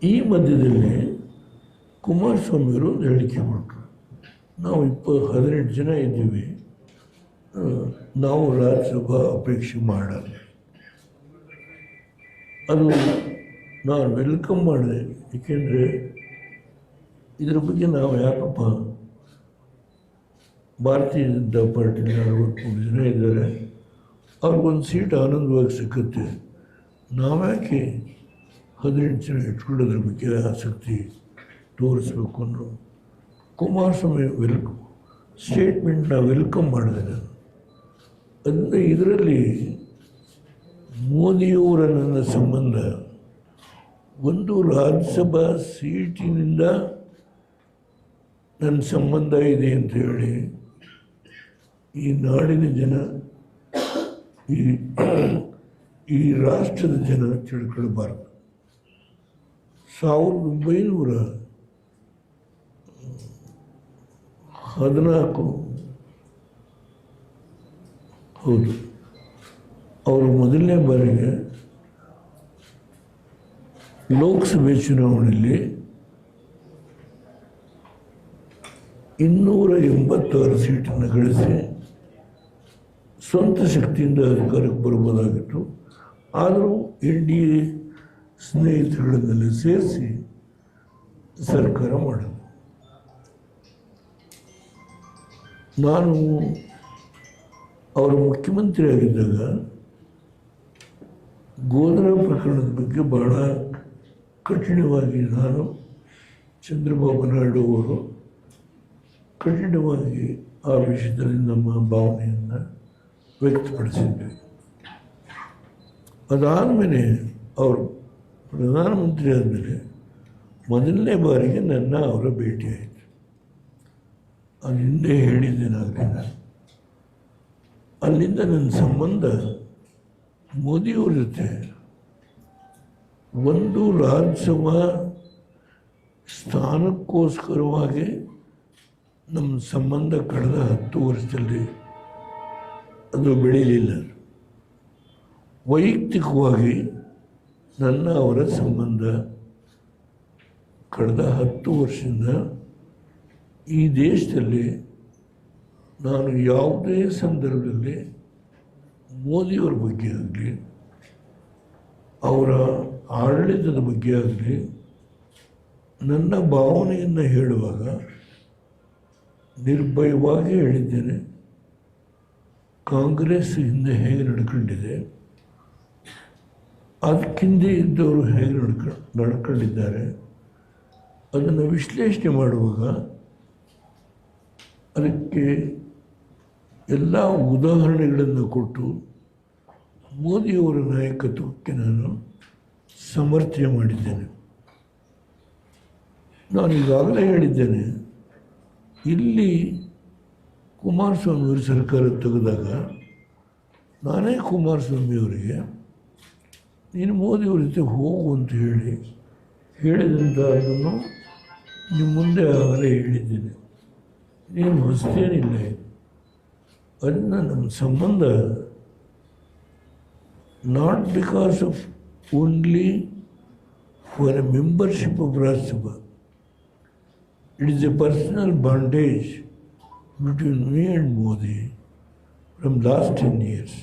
ಈ ಮಧ್ಯದಲ್ಲಿ ಕುಮಾರಸ್ವಾಮಿಯವರು ಒಂದು ಹೇಳಿಕೆ ಕೊಟ್ಟರು. ನಾವು 18 ಜನ ಇದ್ದೀವಿ, ನಾವು ರಾಜ್ಯಸಭಾ ಅಪೇಕ್ಷೆ ಮಾಡಲ್ಲ. ಅದು ನಾನು ವೆಲ್ಕಮ್ ಮಾಡಿದೆ. ಏಕೆಂದರೆ ಇದರ ಬಗ್ಗೆ ನಾವು ಯಾಕಪ್ಪ, ಭಾರತೀಯ ಜನತಾ ಪಾರ್ಟಿಲಿ 43 ಜನ ಇದ್ದಾರೆ, ಅವ್ರಿಗೊಂದು ಸೀಟ್ ಆನಂದವಾಗಿ ಸಿಕ್ಕುತ್ತೆ, ನಾವ್ಯಾಕೆ 18 ಜನ ಇಟ್ಕೊಳ್ಳೋದ್ರ ಬಗ್ಗೆ ಆಸಕ್ತಿ ತೋರಿಸ್ಬೇಕು ಅನ್ನೋ ಕುಮಾರಸ್ವಾಮಿ ಸ್ಟೇಟ್ಮೆಂಟ್ನ ವೆಲ್ಕಮ್ ಮಾಡಿದೆ ನಾನು. ಅದರಿಂದ ಇದರಲ್ಲಿ ಮೋದಿಯವರ ನನ್ನ ಸಂಬಂಧ ಒಂದು ರಾಜ್ಯಸಭಾ ಸೀಟಿನಿಂದ ನನ್ನ ಸಂಬಂಧ ಇದೆ ಅಂತ ಹೇಳಿ ಈ ನಾಡಿನ ಜನ, ಈ ರಾಷ್ಟ್ರದ ಜನ ತಿಳ್ಕೊಳ್ಬಾರ್ದು. 1914 ಹೌದು, ಅವರು ಮೊದಲನೇ ಬಾರಿಗೆ ಲೋಕಸಭೆ ಚುನಾವಣೆಯಲ್ಲಿ 286 ಸೀಟನ್ನು ಗಳಿಸಿ ಸ್ವಂತ ಶಕ್ತಿಯಿಂದ ಅಧಿಕಾರಕ್ಕೆ ಬರ್ಬೋದಾಗಿತ್ತು. ಆದರೂ NDA ಸ್ನೇಹಿತರನ್ನೆಲ್ಲ ಸೇರಿಸಿ ಸರ್ಕಾರ ಮಾಡೋದು. ನಾನು ಅವರು ಮುಖ್ಯಮಂತ್ರಿ ಆಗಿದ್ದಾಗ ಗೋಧರಾ ಪ್ರಕರಣದ ಬಗ್ಗೆ ಬಹಳ ಕಠಿಣವಾಗಿ ನಾನು, ಚಂದ್ರಬಾಬು ನಾಯ್ಡು ಅವರು ಕಠಿಣವಾಗಿ ಆ ವಿಷಯದಲ್ಲಿ ನಮ್ಮ ಭಾವನೆಯನ್ನು ವ್ಯಕ್ತಪಡಿಸಿದ್ವಿ. ಅದಾದಮೇಲೆ ಅವರು ಪ್ರಧಾನಮಂತ್ರಿ ಆದಮೇಲೆ ಮೊದಲನೇ ಬಾರಿಗೆ ಅವರ ಭೇಟಿ ಆಯಿತು. ಅದು ಹಿಂದೆ ಹೇಳಿದ್ದೇನಾಗಲಿ ನಾನು. ಅಲ್ಲಿಂದ ನನ್ನ ಸಂಬಂಧ ಮೋದಿಯವ್ರ ಜೊತೆ ಒಂದು ರಾಜ್ಯಸಭಾ ಸ್ಥಾನಕ್ಕೋಸ್ಕರವಾಗಿ ನಮ್ಮ ಸಂಬಂಧ ಕಳೆದ 10 ವರ್ಷದಲ್ಲಿ ಅದು ಬೆಳೀಲಿಲ್ಲ. ವೈಯಕ್ತಿಕವಾಗಿ ಅವರ ಸಂಬಂಧ ಕಳೆದ 10 ವರ್ಷದಿಂದ ಈ ದೇಶದಲ್ಲಿ ನಾನು ಯಾವುದೇ ಸಂದರ್ಭದಲ್ಲಿ ಮೋದಿಯವರ ಬಗ್ಗೆ ಆಗಲಿ, ಅವರ ಆಡಳಿತದ ಬಗ್ಗೆ ಆಗಲಿ ನನ್ನ ಭಾವನೆಯನ್ನು ಹೇಳುವಾಗ ನಿರ್ಭಯವಾಗಿ ಹೇಳಿದ್ದೇನೆ. ಕಾಂಗ್ರೆಸ್ ಹಿಂದೆ ಹೇಗೆ ನಡ್ಕೊಂಡಿದೆ, ಅದಕ್ಕಿಂದೆ ಇದ್ದವರು ಹೇಗೆ ನಡ್ಕೊಂಡಿದ್ದಾರೆ, ಅದನ್ನು ವಿಶ್ಲೇಷಣೆ ಮಾಡುವಾಗ ಅದಕ್ಕೆ ಎಲ್ಲ ಉದಾಹರಣೆಗಳನ್ನು ಕೊಟ್ಟು ಮೋದಿಯವರ ನಾಯಕತ್ವಕ್ಕೆ ನಾನು ಸಮರ್ಥನೆ ಮಾಡಿದ್ದೇನೆ. ನಾನು ಈಗಾಗಲೇ ಹೇಳಿದ್ದೇನೆ, ಇಲ್ಲಿ ಕುಮಾರಸ್ವಾಮಿಯವರು ಸರ್ಕಾರ ತೆಗೆದಾಗ ನಾನೇ ಕುಮಾರಸ್ವಾಮಿಯವರಿಗೆ ನೀನು ಮೋದಿಯವ್ರ ಜೊತೆ ಹೋಗು ಅಂತ ಹೇಳಿದಂಥ ಅದನ್ನು ನಿಮ್ಮ ಮುಂದೆ ಆಗಲೇ ಹೇಳಿದ್ದೇನೆ. ನೀನು ಹೊಸತೇನಿಲ್ಲ. ಅದನ್ನು ನಮ್ಮ ಸಂಬಂಧ not because of only for A membership of Rajya Sabha. It is a personal bondage between me and Modi from last 10 years.